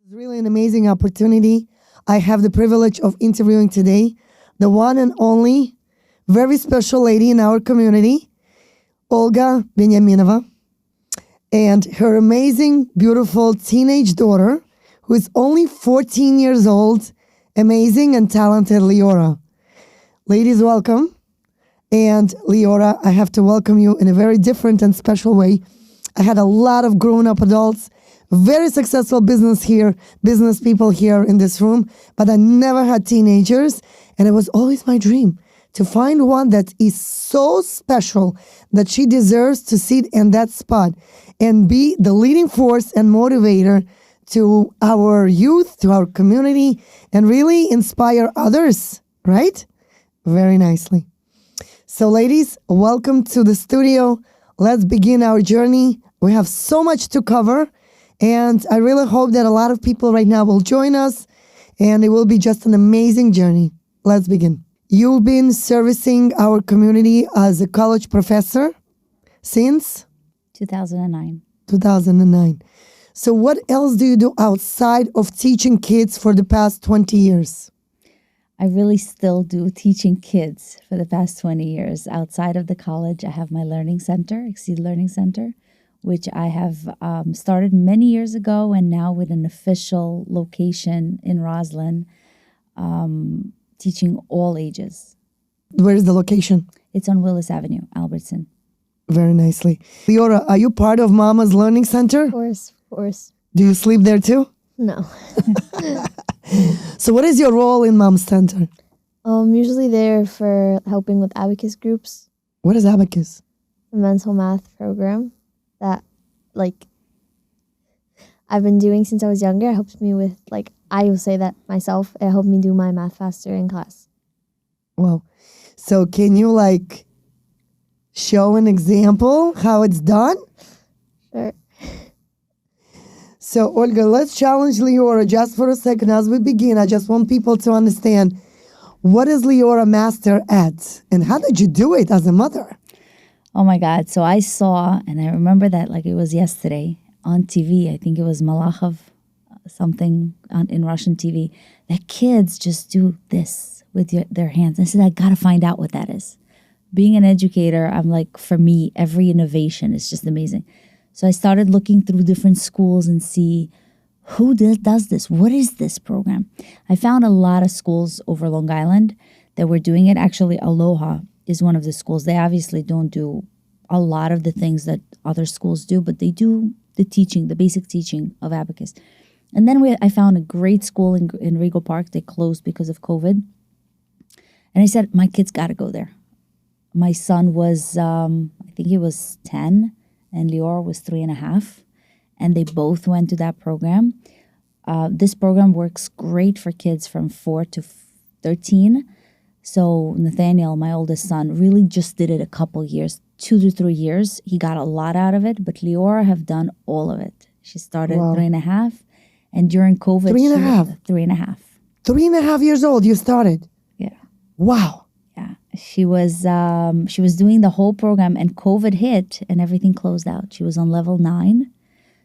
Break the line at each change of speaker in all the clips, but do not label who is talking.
It's really an amazing opportunity. I have the privilege of interviewing today the one and only very special lady in our community, Olga Binyaminova, and her amazing, beautiful teenage daughter, who is only 14 years old, amazing and talented Liora. Ladies, welcome. And Liora, I have to welcome you in a very different and special way. I had a lot of grown-up adults, very successful business people here in this room, but I never had teenagers, and it was always my dream to find one that is so special that she deserves to sit in that spot and be the leading force and motivator to our youth, to our community, and really inspire others, right? Very nicely. So ladies, welcome to the studio. Let's begin our journey. We have so much to cover, and I really hope that a lot of people right now will join us, and it will be just an amazing journey. Let's begin. You've been servicing our community as a college professor since?
2009.
2009. So what else do you do outside of teaching kids for the past 20 years?
I really still do teaching kids for the past 20 years. Outside of the college, I have my learning center, Exceed Learning Center, which I have started many years ago, and now with an official location in Roslyn, teaching all ages.
Where is the location?
It's on Willis Avenue, Albertson.
Very nicely. Liora, are you part of Mama's Learning Center?
Of course.
Do you sleep there too?
No.
So what is your role in Mom's Center?
Usually there for helping with abacus groups,
What is abacus?
a mental math program that, I've been doing since I was younger. It helps me with, I will say that myself, it helped me do my math faster in class.
Well, so can you show an example how it's done?
Sure.
So Olga, let's challenge Liora just for a second as we begin. I just want people to understand, what is Liora master at, and how did you do it as a mother?
Oh my God. So I saw, and I remember that like it was yesterday on TV. I think it was Malachov, something in Russian TV, that kids just do this with their hands. I said, I got to find out what that is. Being an educator, I'm like, for me, every innovation is just amazing. So I started looking through different schools and see who does this. What is this program? I found a lot of schools over Long Island that were doing it. Actually, Aloha is one of the schools. They obviously don't do a lot of the things that other schools do, but they do the teaching, the basic teaching of abacus. And then I found a great school in Regal Park. They closed because of COVID. And I said, my kids got to go there. My son was, I think he was 10, and Liora was 3.5. And they both went to that program. This program works great for kids from 4 to 13. So Nathaniel, my oldest son, really just did it a couple years, 2 to 3 years. He got a lot out of it, but Liora have done all of it. She started at 3.5, and during COVID,
3.5?
3.5.
3.5 years old, you started?
Yeah.
Wow.
Yeah. She was doing the whole program, and COVID hit and everything closed out. She was on level 9.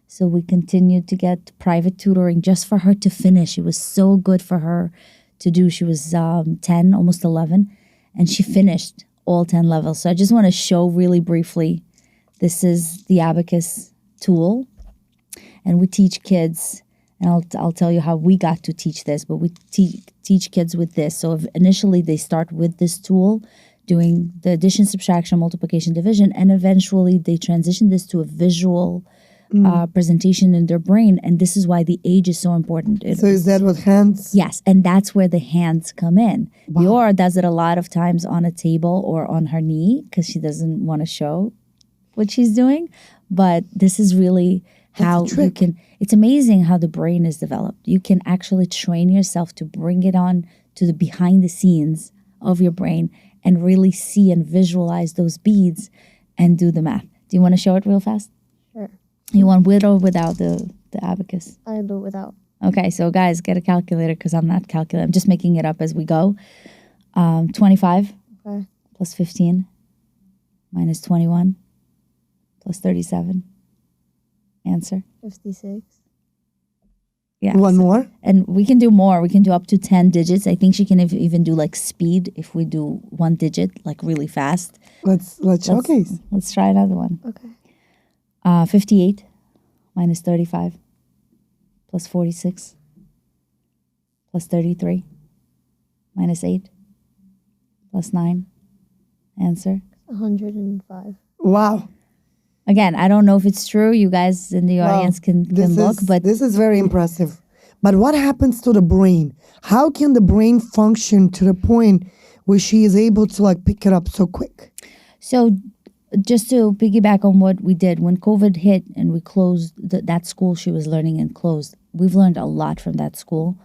So we continued to get private tutoring just for her to finish. It was so good for her to do. She was 10, almost 11, and she finished all 10 levels. So I just want to show really briefly, this is the abacus tool, and we teach kids, and I'll tell you how we got to teach this, but we teach kids with this. So initially they start with this tool, doing the addition, subtraction, multiplication, division, and eventually they transition this to a visual presentation in their brain, and this is why the age is so important.
So is that with hands?
Yes, and that's where the hands come in.
Wow.
Liora does it a lot of times on a table or on her knee because she doesn't want to show what she's doing, but this is really how you can, it's amazing how the brain is developed. You can actually train yourself to bring it on to the behind the scenes of your brain and really see and visualize those beads and do the math. Do you want to show it real fast?
Sure.
You want with or without the abacus?
I do it without.
Okay, so guys, get a calculator because I'm not calculating. I'm just making it up as we go. 25 plus 15 minus 21 plus 37. Answer?
56.
Yeah.
One more?
And we can do more. We can do up to 10 digits. I think she can even do like speed if we do one digit, like really fast.
Let's showcase.
Let's try another one.
Okay.
58 minus 35 plus 46 plus 33 minus 8 plus 9. Answer.
105.
Wow.
Again, I don't know if it's true. You guys in the audience can look, but
this is very impressive. But what happens to the brain? How can the brain function to the point where she is able to like pick it up so quick?
so just to piggyback on what we did when COVID hit and we closed that school she was learning in closed, we've learned a lot from that school.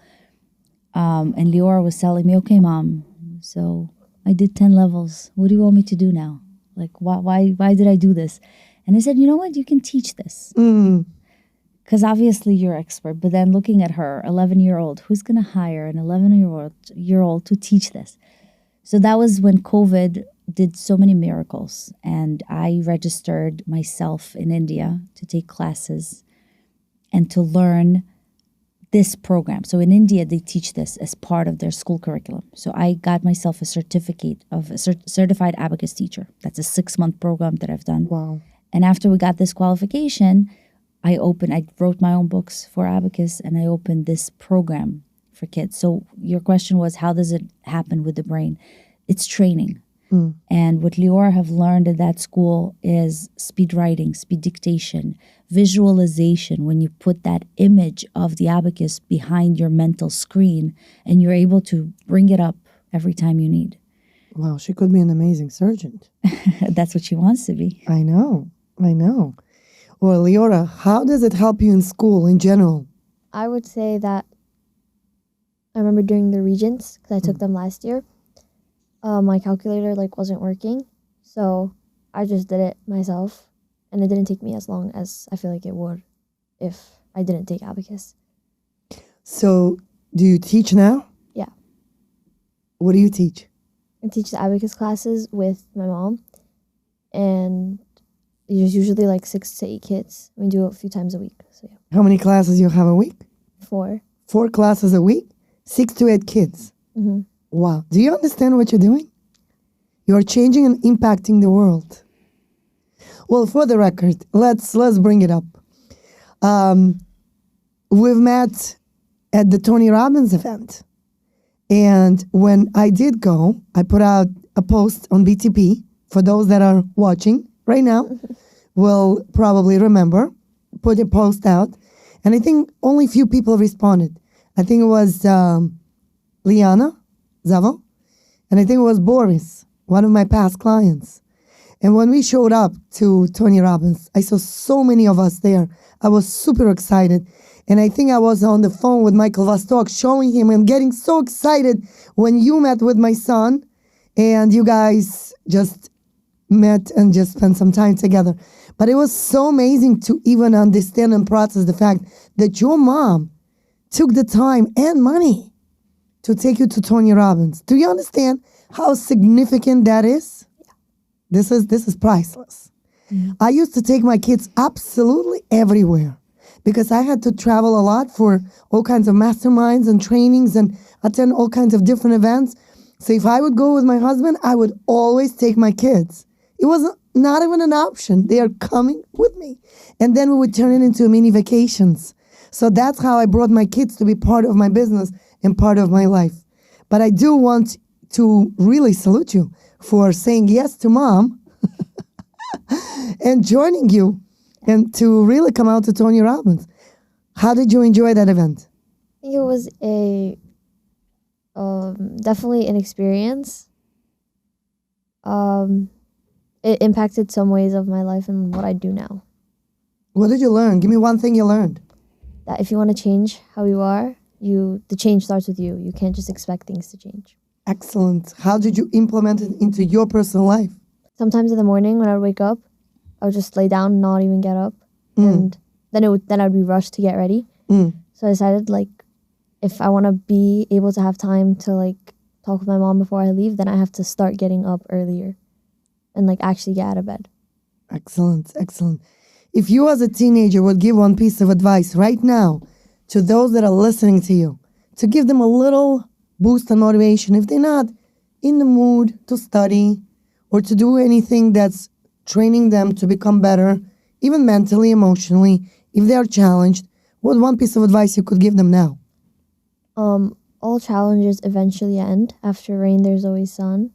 And Liora was telling me, okay, Mom, so I did 10 levels. What do you want me to do now? Like, why did I do this? And I said, you know what? You can teach this. Because obviously you're expert. But then looking at her, 11-year-old, who's going to hire an 11-year-old to teach this? So that was when COVID did so many miracles. And I registered myself in India to take classes and to learn this program. So in India, they teach this as part of their school curriculum. So I got myself a certificate of a certified abacus teacher. That's a 6-month program that I've done.
Wow.
And after we got this qualification, I wrote my own books for abacus and I opened this program for kids. So your question was, how does it happen with the brain? It's training. And what Liora have learned at that school is speed writing, speed dictation, visualization, when you put that image of the abacus behind your mental screen and you're able to bring it up every time you need.
Wow, she could be an amazing surgeon.
That's what she wants to be.
I know. Well, Liora, how does it help you in school in general?
I would say that I remember during the Regents, because I took them last year, my calculator wasn't working. So I just did it myself. And it didn't take me as long as I feel like it would if I didn't take abacus.
So do you teach now?
Yeah.
What do you teach?
I teach the abacus classes with my mom. And there's usually 6 to 8 kids. We do it a few times a week. So yeah.
How many classes you have a week?
4.
4 classes a week? 6 to 8 kids?
Mm-hmm.
Wow. Do you understand what you're doing? You are changing and impacting the world. Well, for the record, let's bring it up. We've met at the Tony Robbins event. And when I did go, I put out a post on BTP. For those that are watching right now, will probably remember. Put a post out. And I think only few people responded. I think it was Liana Zavo. And I think it was Boris, one of my past clients. And when we showed up to Tony Robbins, I saw so many of us there. I was super excited. And I think I was on the phone with Michael Vostok showing him and getting so excited when you met with my son and you guys just met and just spent some time together. But it was so amazing to even understand and process the fact that your mom took the time and money to take you to Tony Robbins. Do you understand how significant that is? This is priceless. Mm-hmm. I used to take my kids absolutely everywhere because I had to travel a lot for all kinds of masterminds and trainings and attend all kinds of different events. So if I would go with my husband, I would always take my kids. It was not even an option. They are coming with me. And then we would turn it into mini vacations. So that's how I brought my kids to be part of my business and part of my life. But I do want to really salute you for saying yes to Mom and joining you and to really come out to Tony Robbins. How did you enjoy that event?
I think it was a definitely an experience. It impacted some ways of my life and what I do now.
What did you learn? Give me one thing you learned.
That if you want to change how you are, the change starts with you. You can't just expect things to change.
Excellent. How did you implement it into your personal life?
Sometimes in the morning when I would wake up, I would just lay down and not even get up. And then I'd be rushed to get ready. So I decided if I want to be able to have time to talk with my mom before I leave, then I have to start getting up earlier and actually get out of bed.
Excellent. If you as a teenager would give one piece of advice right now to those that are listening to you, to give them a little boost and motivation if they're not in the mood to study or to do anything that's training them to become better, even mentally, emotionally, if they are challenged? What one piece of advice you could give them now?
All challenges eventually end. After rain, there's always sun.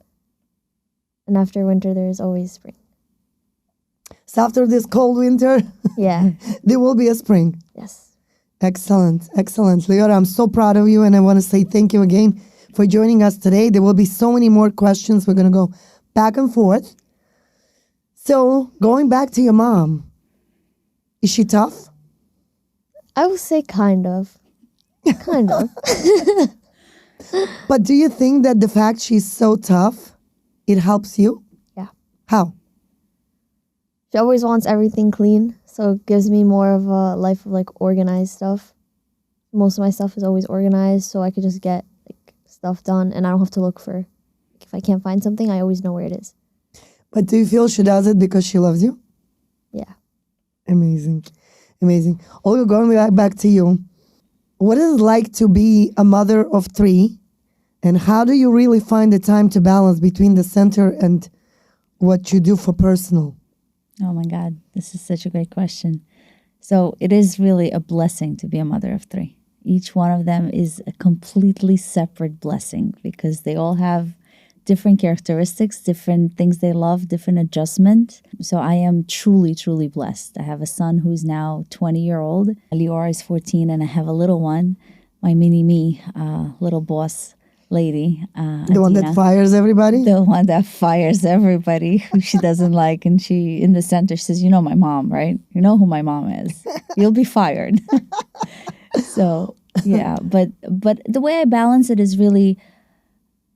And after winter, there is always spring.
So after this cold winter,
Yeah.
there will be a spring.
Yes.
Excellent, excellent. Liora, I'm so proud of you, and I want to say thank you again for joining us today. There will be so many more questions. We're going to go back and forth. So, going back to your mom, is she tough?
I would say kind of. Kind of.
But do you think that the fact she's so tough, it helps you?
Yeah.
How?
She always wants everything clean, so it gives me more of a life of like organized stuff. Most of my stuff is always organized, so I could just get like stuff done, and I don't have to look for. Like, if I can't find something, I always know where it is.
But do you feel she does it because she loves you?
Yeah.
Amazing, amazing. Olga, going back to you, what is it like to be a mother of 3, and how do you really find the time to balance between the center and what you do for personal?
Oh my God, this is such a great question. So it is really a blessing to be a mother of 3. Each one of them is a completely separate blessing because they all have different characteristics, different things they love, different adjustment. So I am truly, truly blessed. I have a son who's now 20-year-old. Liora is 14, and I have a little one, my mini-me, little boss lady.
The one that fires everybody?
The one that fires everybody who she doesn't like. And she, in the center, says, you know my mom, right? You know who my mom is. You'll be fired. So, yeah. But the way I balance it is really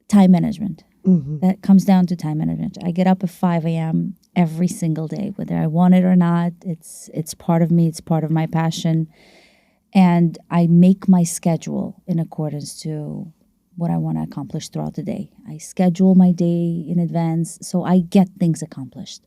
time management.
Mm-hmm.
That comes down to time management. I get up at 5 a.m. every single day, whether I want it or not. It's part of me. It's part of my passion. And I make my schedule in accordance to what I want to accomplish throughout the day. I schedule my day in advance so I get things accomplished.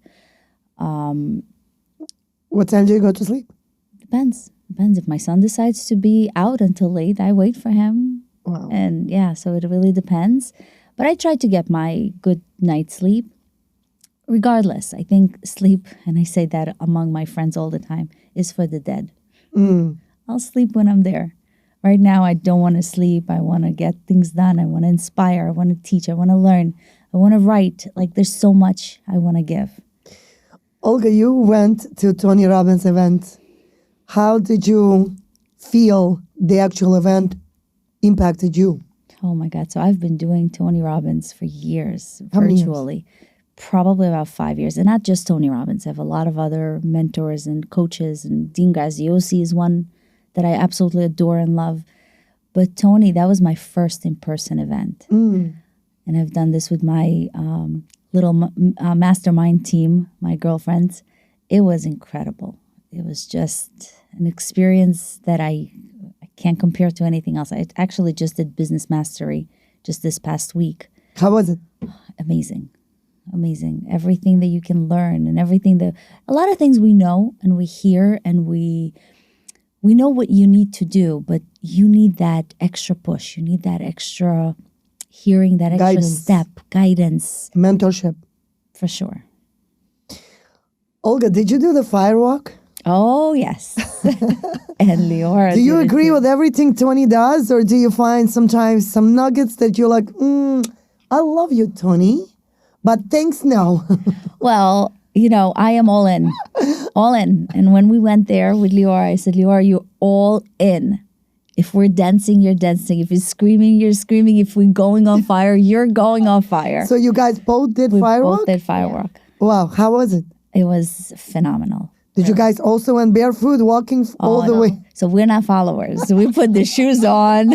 What time do you go to sleep?
Depends. If my son decides to be out until late, I wait for him.
Wow.
And yeah, so it really depends. But I try to get my good night's sleep. Regardless, I think sleep, and I say that among my friends all the time, is for the dead. I'll sleep when I'm there. Right now, I don't want to sleep. I want to get things done. I want to inspire. I want to teach. I want to learn. I want to write. Like, there's so much I want to give.
Olga, you went to Tony Robbins' event. How did you feel the actual event impacted you?
Oh my God. So I've been doing Tony Robbins for years,
How many years?
virtually. Probably about 5 years. And not just Tony Robbins. I have a lot of other mentors and coaches. And Dean Graziosi is one that I absolutely adore and love. But Tony, that was my first in-person event. And I've done this with my little mastermind team, my girlfriends. It was incredible. It was just an experience that I can't compare to anything else. I actually just did Business Mastery just this past week.
How was it?
Amazing. Everything that you can learn and everything that, a lot of things we know and we hear and we know what you need to do, but you need that extra push. You need that extra hearing, that extra step, guidance.
Mentorship.
For sure.
Olga, did you do the firewalk?
Oh, yes. And Liora.
Do you agree with everything Tony does, or do you find sometimes some nuggets that you're like, I love you, Tony, but thanks, no.
Well, I am all in. All in. And when we went there with Liora, I said, Liora, you're all in. If we're dancing, you're dancing. If you're screaming, you're screaming. If we're going on fire, you're going on fire.
So you guys both did firewalk?
Both did firewalk.
Yeah. Wow, how was it?
It was phenomenal.
Did you guys also went barefoot, walking all the way?
So we're not followers. So we put the shoes on,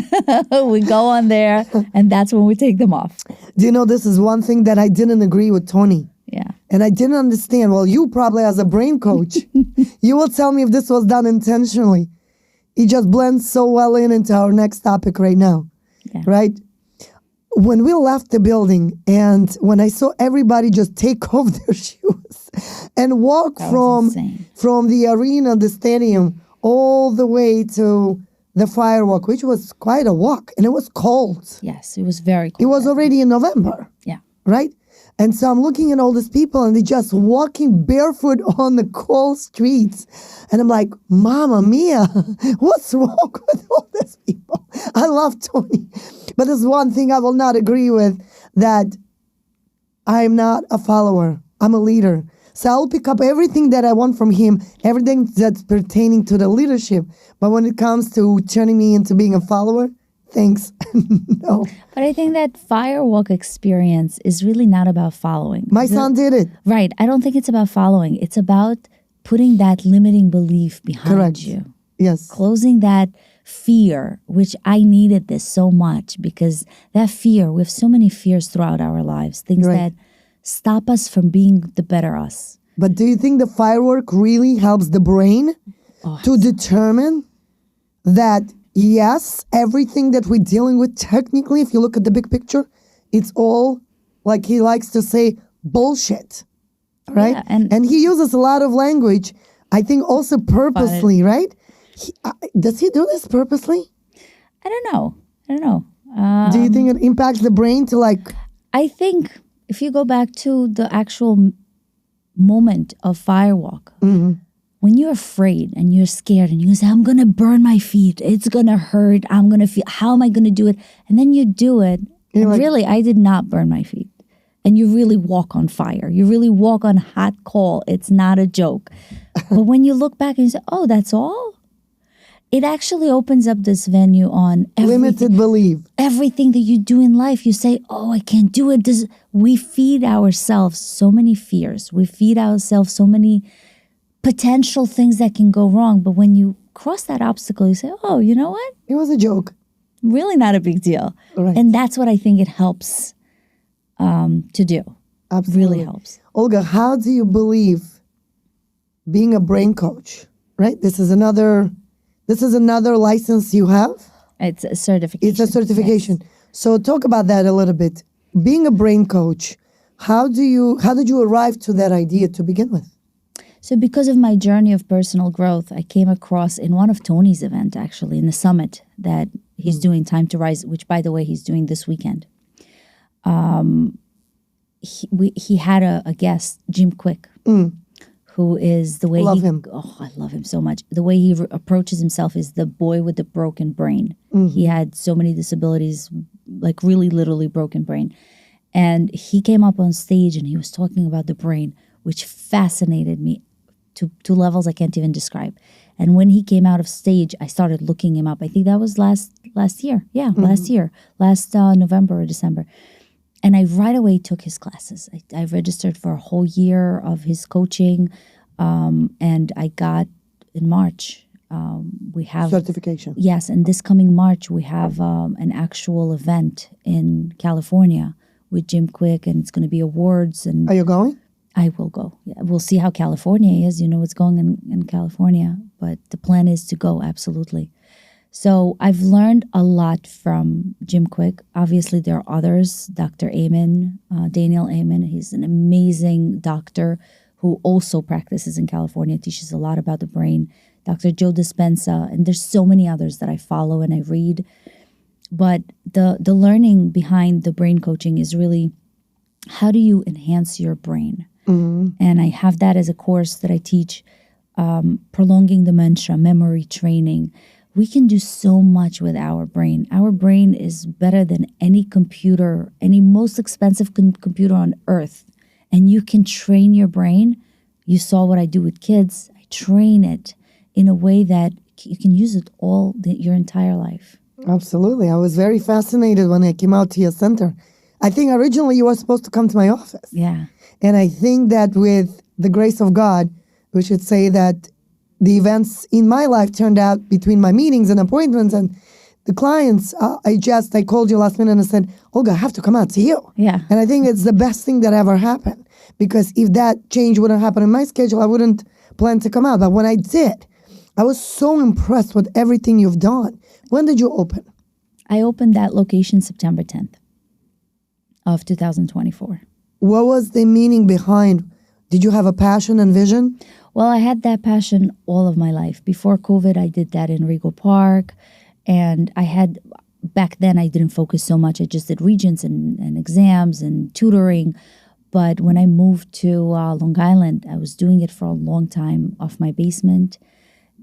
we go on there, and that's when we take them off.
Do you know, this is one thing that I didn't agree with Tony.
Yeah.
And I didn't understand. Well, you probably as a brain coach, you will tell me if this was done intentionally. It just blends so well into our next topic right now, right? When we left the building and when I saw everybody just take off their shoes and walk from the arena, the stadium, all the way to the Firewalk, which was quite a walk, and it was cold.
Yes, it was very cool.
It was already in November,
Yeah.
right? And so I'm looking at all these people, and they're just walking barefoot on the cold streets. And I'm like, Mama Mia, what's wrong with all these people? I love Tony. But there's one thing I will not agree with, that I'm not a follower. I'm a leader. So I'll pick up everything that I want from him, everything that's pertaining to the leadership. But when it comes to turning me into being a follower, thanks. No.
But I think that Firewalk experience is really not about following.
My son did it.
Right. I don't think it's about following. It's about putting that limiting belief behind
Correct.
you.
Yes.
Closing that fear, which I needed this so much, because that fear, we have so many fears throughout our lives, things
Right.
that stop us from being the better us.
But do you think the firework really helps the brain to determine that, yes, everything that we're dealing with technically, if you look at the big picture, it's all, like he likes to say, bullshit, right?
Yeah, and
he uses a lot of language, I think also purposely, right? Does he do this purposely?
I don't know.
Do you think it impacts the brain to like...
I think if you go back to the actual moment of Firewalk, when you're afraid and you're scared and you say, I'm going to burn my feet, it's going to hurt, I'm going to feel, how am I going to do it? And then you do it. And
like-
really, I did not burn my feet. And you really walk on fire. You really walk on hot coal. It's not a joke. But when you look back and you say, oh, that's all? It actually opens up this venue on
Limited belief.
everything that you do in life. You say, oh, I can't do it. We feed ourselves so many fears. We feed ourselves so many potential things that can go wrong. But when you cross that obstacle, you say, oh, you know what?
It was a joke.
Really not a big deal.
Right.
And that's what I think it helps to do.
Absolutely.
Really helps.
Olga, how do you believe being a brain coach, right? This is another license you have.
It's a certification.
It's a certification. So talk about that a little bit. Being a brain coach, how did you arrive to that idea to begin with?
So because of my journey of personal growth, I came across in one of Tony's event, actually, in the summit that he's doing, Time to Rise, which, by the way, he's doing this weekend. He had a guest, Jim Quick, who is the way
Love him.
Oh, I love him so much. The way he approaches himself is the boy with the broken brain. He had so many disabilities, like really literally broken brain. And he came up on stage and he was talking about the brain, which fascinated me to levels I can't even describe. And when he came out of stage, I started looking him up. I think that was last year. Yeah, last November or December. And I right away took his classes. I registered for a whole year of his coaching. And I got in March, we have
Certification.
Yes, and this coming March, we have an actual event in California with Jim Quick, and it's going to be awards. And
Are you going?
I will go. Yeah, we'll see how California is. You know what's going in California, but the plan is to go, absolutely. So I've learned a lot from Jim Quick. Obviously, there are others. Dr. Amen, Daniel Amen, he's an amazing doctor who also practices in California, teaches a lot about the brain. Dr. Joe Dispenza, and there's so many others that I follow and I read. But the learning behind the brain coaching is really, how do you enhance your brain? And I have that as a course that I teach, prolonging dementia, memory training. We can do so much with our brain. Our brain is better than any computer, any most expensive computer on earth. And you can train your brain. You saw what I do with kids. I train it in a way that you can use it your entire life.
Absolutely. I was very fascinated when I came out to your center. I think originally you were supposed to come to my office.
Yeah.
And I think that with the grace of God, we should say that the events in my life turned out between my meetings and appointments and the clients. I called you last minute and I said, Olga, I have to come out to you.
Yeah.
And I think it's the best thing that ever happened, because if that change wouldn't happen in my schedule, I wouldn't plan to come out. But when I did, I was so impressed with everything you've done. When did you open?
I opened that location September 10th of 2024.
What was the meaning behind? Did you have a passion and vision?
Well, I had that passion all of my life. Before COVID, I did that in Regal Park. And back then I didn't focus so much. I just did regents and exams and tutoring. But when I moved to Long Island, I was doing it for a long time off my basement.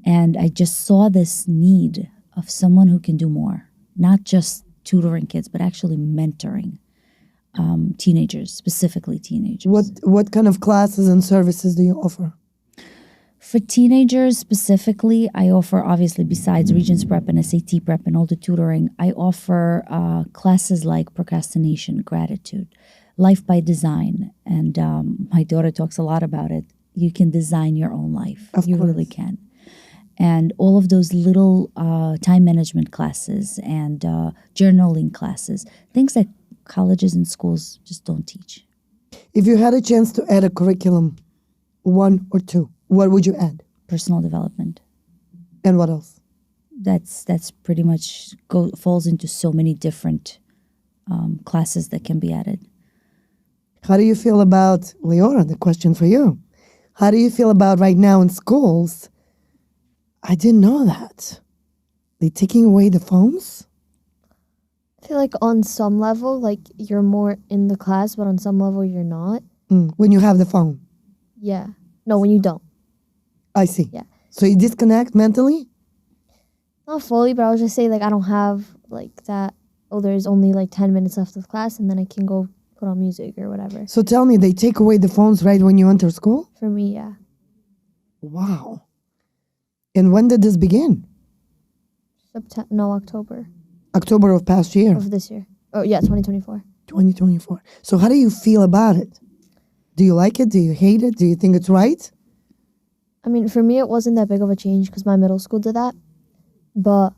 And I just saw this need of someone who can do more, not just tutoring kids, but actually mentoring teenagers, specifically teenagers.
What kind of classes and services do you offer?
For teenagers specifically, I offer, obviously, besides Regents Prep and SAT Prep and all the tutoring, I offer classes like procrastination, gratitude, life by design. And my daughter talks a lot about it. You can design your own life.
Of
you
course.
really can. And all of those little time management classes and journaling classes, things that colleges and schools just don't teach.
If you had a chance to add a curriculum, one or two, what would you add?
Personal development.
And what else?
That's pretty much falls into so many different classes that can be added.
How do you feel about, Liora, the question for you. How do you feel about right now in schools? I didn't know that. They're taking away the phones?
I feel like on some level, like you're more in the class, but on some level you're not.
When you have the phone.
Yeah. No, when you don't.
I see.
Yeah.
So you disconnect mentally?
Not fully, but I was just saying like I don't have like that, oh, there's only like 10 minutes left of class and then I can go put on music or whatever.
So tell me, they take away the phones right when you enter school?
For me, yeah.
Wow. And when did this begin?
October
October of past year,
of this year. Oh, yeah, 2024.
2024. So how do you feel about it? Do you like it? Do you hate it? Do you think it's right?
I mean, for me, it wasn't that big of a change because my middle school did that. But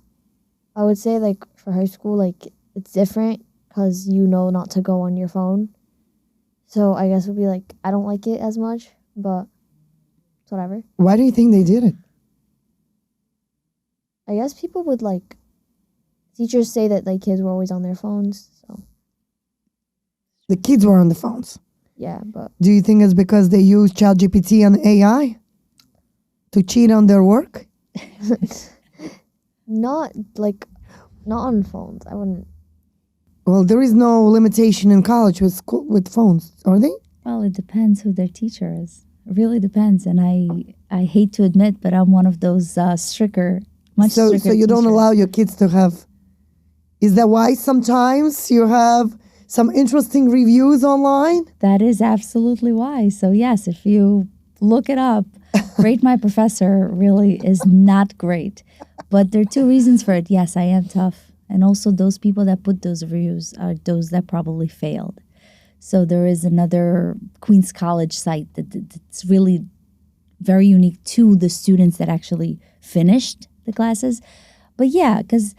I would say, like, for high school, like, it's different because you know not to go on your phone. So I guess it would be like, I don't like it as much, but it's whatever.
Why do you think they did it?
I guess people would, like, teachers say that, like, kids were always on their phones. So,
The kids were on the phones.
yeah, but
Do you think it's because they use ChatGPT and AI to cheat on their work?
not on phones. I wouldn't.
Well, there is no limitation in college with phones, are they?
Well, it depends who their teacher is. It really depends. And I hate to admit, but I'm one of those stricter
So you don't
teachers.
allow your kids to have... Is that why sometimes you have some interesting reviews online?
That is absolutely why. So yes, if you look it up, Rate My Professor really is not great. But there are two reasons for it. Yes, I am tough. And also those people that put those reviews are those that probably failed. So there is another Queens College site that's really very unique to the students that actually finished the classes. But yeah, because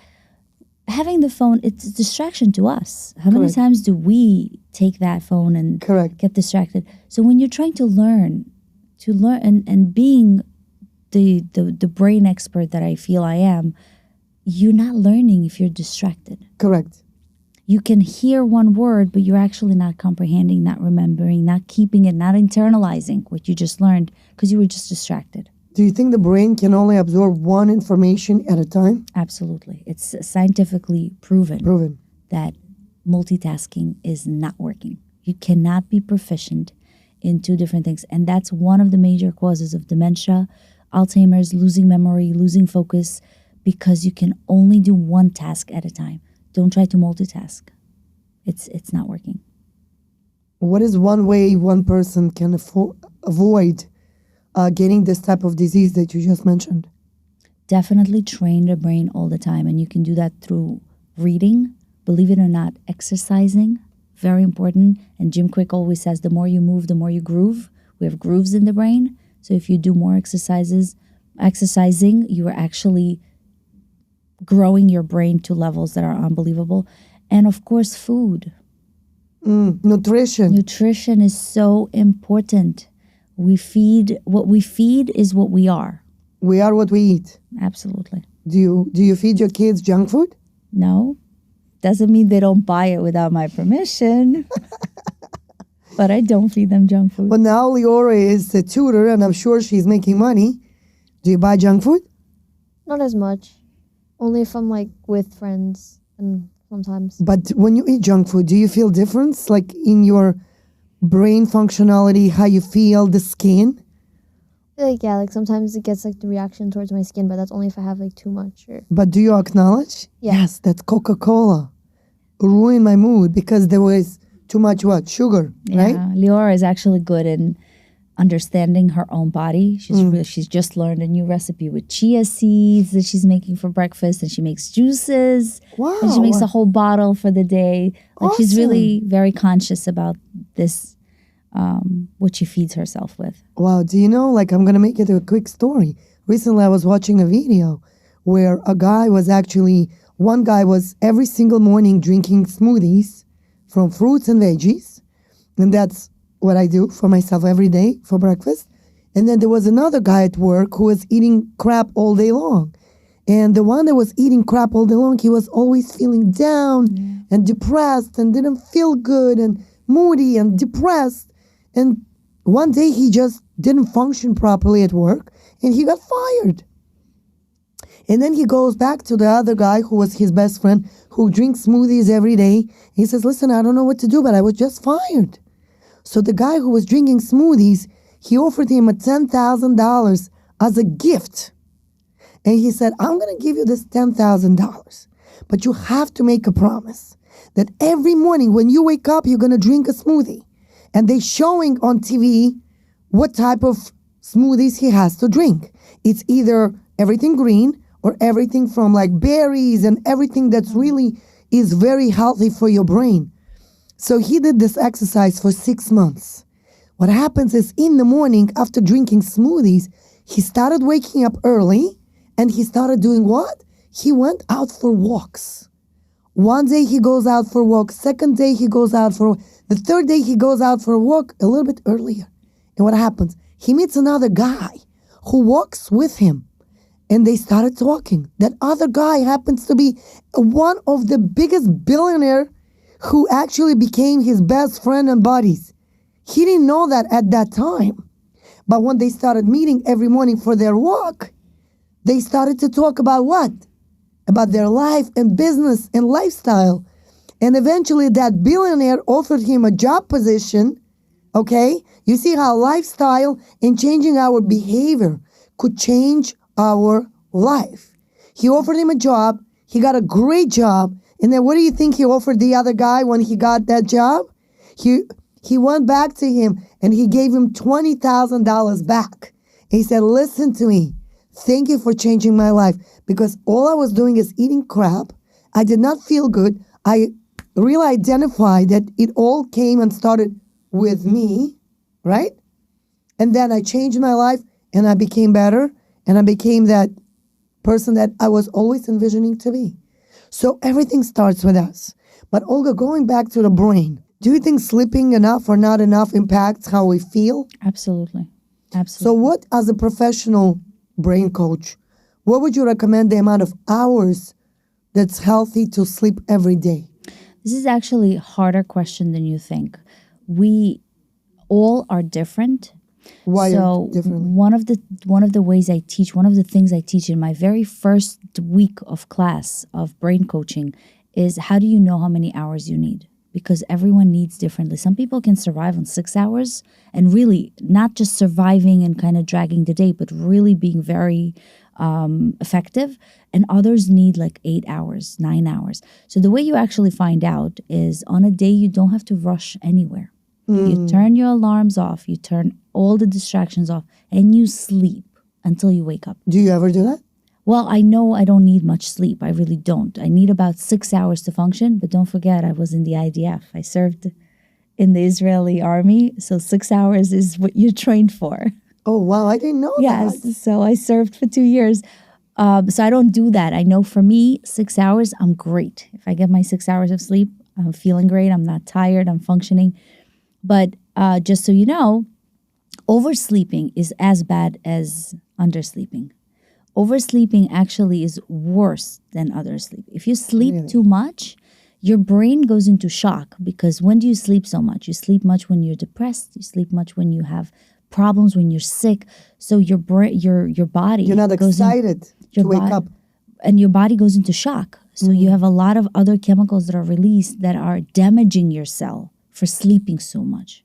having the phone, it's a distraction to us. How many
Correct.
times do we take that phone and
Correct.
get distracted? So when you're trying to learn and being the brain expert that I feel I am, you're not learning if you're distracted.
Correct.
You can hear one word, but you're actually not comprehending, not remembering, not keeping it, not internalizing what you just learned because you were just distracted.
Do you think the brain can only absorb one information at a time?
Absolutely. It's scientifically
Proven.
that multitasking is not working. You cannot be proficient in two different things. And that's one of the major causes of dementia, Alzheimer's, losing memory, losing focus, because you can only do one task at a time. Don't try to multitask. It's not working.
What is one way one person can avoid getting this type of disease that you just mentioned?
Definitely train the brain all the time. And you can do that through reading, believe it or not, exercising, very important. And Jim Quick always says, the more you move, the more you groove. We have grooves in the brain. So if you do more exercising, you are actually growing your brain to levels that are unbelievable. And of course, food.
Nutrition.
Nutrition is so important. What we feed is what we are.
We are what we eat.
Absolutely.
Do you feed your kids junk food?
No. Doesn't mean they don't buy it without my permission. But I don't feed them junk food.
But now Liora is a tutor and I'm sure she's making money. Do you buy junk food?
Not as much. Only if I'm like with friends and sometimes.
But when you eat junk food, do you feel difference, like in your brain functionality, how you feel, the skin?
Like yeah, like sometimes it gets like the reaction towards my skin, but that's only if I have like too much or
But do you acknowledge?
Yeah.
Yes, that's Coca-Cola. Ruined my mood because there was too much what? Sugar, right?
Yeah, Liora is actually good in understanding her own body. She's just learned a new recipe with chia seeds that she's making for breakfast, and she makes juices.
Wow.
And she makes a whole bottle for the day. Like she's really very conscious about this, what she feeds herself with.
Wow, do you know, like I'm going to make it a quick story. Recently I was watching a video where one guy was every single morning drinking smoothies from fruits and veggies. And that's what I do for myself every day for breakfast. And then there was another guy at work who was eating crap all day long. And the one that was eating crap all day long, he was always feeling down and depressed and didn't feel good and moody and depressed. And one day he just didn't function properly at work and he got fired. And then he goes back to the other guy who was his best friend who drinks smoothies every day. He says, listen, I don't know what to do, but I was just fired. So the guy who was drinking smoothies, he offered him a $10,000 as a gift. And he said, I'm going to give you this $10,000, but you have to make a promise that every morning when you wake up, you're going to drink a smoothie. And they're showing on TV what type of smoothies he has to drink. It's either everything green or everything from like berries and everything that's really is very healthy for your brain. So he did this exercise for 6 months. What happens is in the morning after drinking smoothies, he started waking up early and he started doing what? He went out for walks. One day he goes out for a walk. Second day he goes out for a walk. The third day he goes out for a walk a little bit earlier. And what happens? He meets another guy who walks with him. And they started talking. That other guy happens to be one of the biggest billionaire who actually became his best friend and buddies. He didn't know that at that time. But when they started meeting every morning for their walk, they started to talk about what? About their life and business and lifestyle. And eventually that billionaire offered him a job position. Okay? You see how lifestyle and changing our behavior could change our life. He offered him a job. He got a great job. And then what do you think he offered the other guy when he got that job? He went back to him and he gave him $20,000 back. He said, listen to me. Thank you for changing my life because all I was doing is eating crap. I did not feel good. I really identified that it all came and started with me, right? And then I changed my life and I became better and I became that person that I was always envisioning to be. So everything starts with us. But Olga, going back to the brain, do you think sleeping enough or not enough impacts how we feel?
Absolutely.
So what, as a professional brain coach, what would you recommend the amount of hours that's healthy to sleep every day?
This is actually a harder question than you think. We all are different.
Why
so
differently?
one of the ways I teach, one of the things I teach in my very first week of class of brain coaching is how do you know how many hours you need? Because everyone needs differently. Some people can survive on 6 hours and really not just surviving and kind of dragging the day, but really being very effective. And others need like 8 hours, 9 hours. So the way you actually find out is on a day you don't have to rush anywhere. You turn your alarms off, you turn all the distractions off, and you sleep until you wake up.
Do you ever do that?
Well, I know I don't need much sleep. I really don't. I need about 6 hours to function, but don't forget I was in the IDF. I served in the Israeli army, so 6 hours is what you're trained for.
Oh, wow, I didn't know that.
Yes, so I served for 2 years. So I don't do that. I know for me, 6 hours, I'm great. If I get my 6 hours of sleep, I'm feeling great. I'm not tired. I'm functioning. But just so you know, oversleeping is as bad as undersleeping. Oversleeping actually is worse than undersleep. If you sleep too much, your brain goes into shock because when do you sleep so much? You sleep much when you're depressed. You sleep much when you have problems, when you're sick. So your brain, your body.
You're not excited to wake up.
and your body goes into shock. So you have a lot of other chemicals that are released that are damaging your cell for sleeping so much.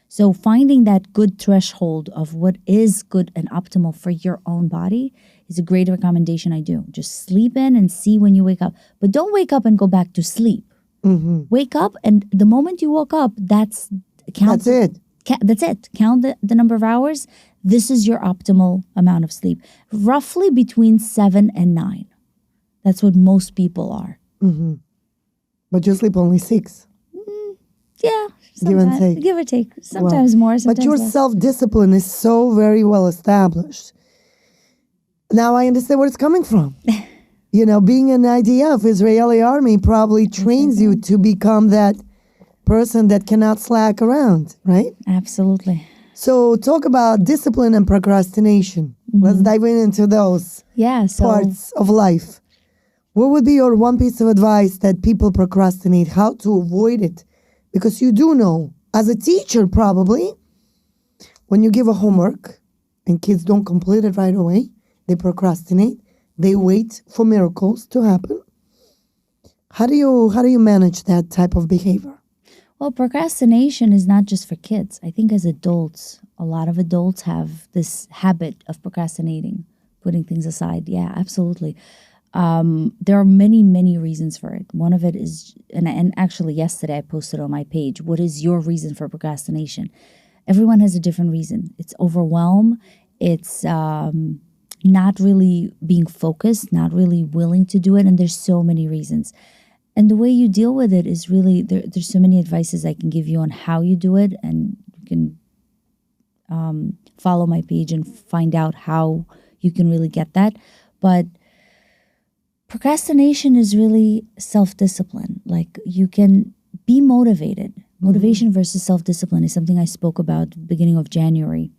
So finding that good threshold of what is good and optimal for your own body is a great recommendation I do. Just sleep in and see when you wake up. But don't wake up and go back to sleep. Wake up, and the moment you woke up, that's it. That's it. Count the number of hours. This is your optimal amount of sleep. Roughly between 7 and 9. That's what most people are.
But you sleep only 6.
Yeah.
Give and take.
Give or take. Sometimes more, sometimes
But your
less.
self-discipline is so very well established. Now I understand where it's coming from. Being an IDF, Israeli army, probably trains you to become that person that cannot slack around, right?
Absolutely.
So talk about discipline and procrastination. Let's dive into those parts of life. What would be your one piece of advice that people procrastinate, how to avoid it? Because you do know, as a teacher probably, when you give a homework and kids don't complete it right away, they procrastinate. They wait for miracles to happen. How do you manage that type of behavior?
Well, procrastination is not just for kids. I think as adults, a lot of adults have this habit of procrastinating, putting things aside. Yeah, absolutely. There are many, many reasons for it. One of it is, and actually yesterday I posted on my page, what is your reason for procrastination? Everyone has a different reason. It's overwhelm. It's not really being focused, not really willing to do it. And there's so many reasons. And the way you deal with it is really, there's so many advices I can give you on how you do it. And you can follow my page and find out how you can really get that. But procrastination is really self-discipline. Like, you can be motivated. Motivation versus self-discipline is something I spoke about at the beginning of January.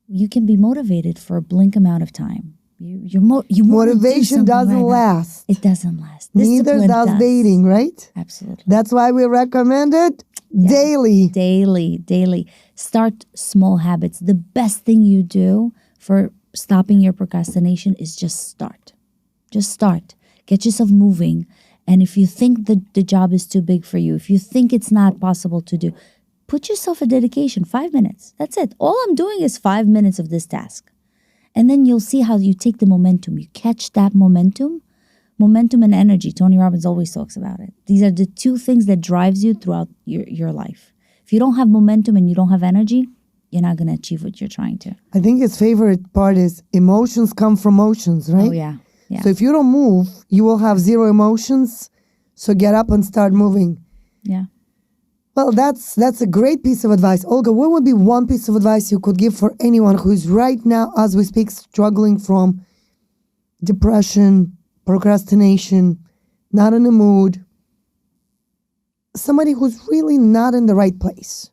You can be motivated for a blink amount of time.
Motivation doesn't last.
It doesn't last.
Neither does dating, right?
Absolutely.
That's why we recommend it daily.
Daily. Start small habits. The best thing you do for stopping your procrastination is just start. Just start. Get yourself moving. And if you think that the job is too big for you, if you think it's not possible to do, put yourself a dedication, 5 minutes. That's it. All I'm doing is 5 minutes of this task. And then you'll see how you take the momentum. You catch that momentum and energy. Tony Robbins always talks about it. These are the two things that drives you throughout your life. If you don't have momentum and you don't have energy, you're not going to achieve what you're trying to.
I think his favorite part is emotions come from motions, right?
Oh, yeah.
So if you don't move, you will have zero emotions. So get up and start moving.
Yeah.
Well, that's a great piece of advice. Olga, what would be one piece of advice you could give for anyone who is right now, as we speak, struggling from depression, procrastination, not in the mood, somebody who's really not in the right place?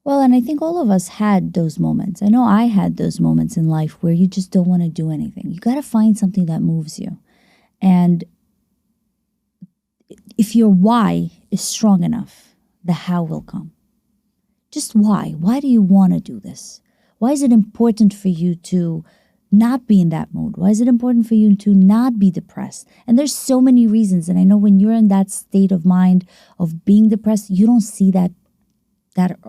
Well, and I think all of us had those moments. I know I had those moments in life where you just don't want to do anything. You got to find something that moves you. And if your why is strong enough, the how will come. Just why? Why do you want to do this? Why is it important for you to not be in that mood? Why is it important for you to not be depressed? And there's so many reasons. And I know when you're in that state of mind of being depressed, you don't see that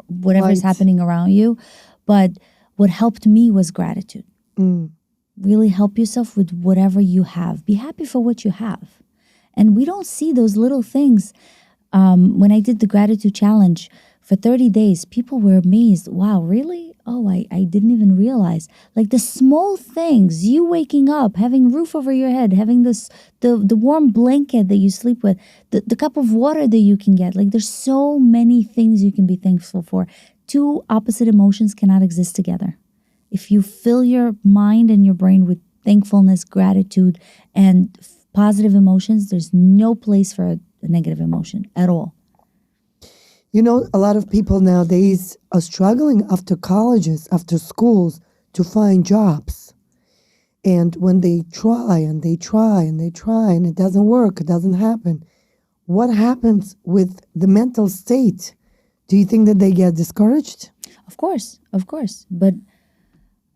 whatever is happening around you. But what helped me was gratitude. Really help yourself with whatever you have. Be happy for what you have. And we don't see those little things. When I did the gratitude challenge for 30 days, people were amazed. Wow, really? Oh, I didn't even realize. Like the small things, you waking up, having a roof over your head, having the warm blanket that you sleep with, the cup of water that you can get. Like there's so many things you can be thankful for. Two opposite emotions cannot exist together. If you fill your mind and your brain with thankfulness, gratitude, and positive emotions, there's no place for a negative emotion at all.
You know, a lot of people nowadays are struggling after colleges, after schools, to find jobs. And when they try and they try and they try and it doesn't work, it doesn't happen, what happens with the mental state? Do you think that they get discouraged?
Of course. But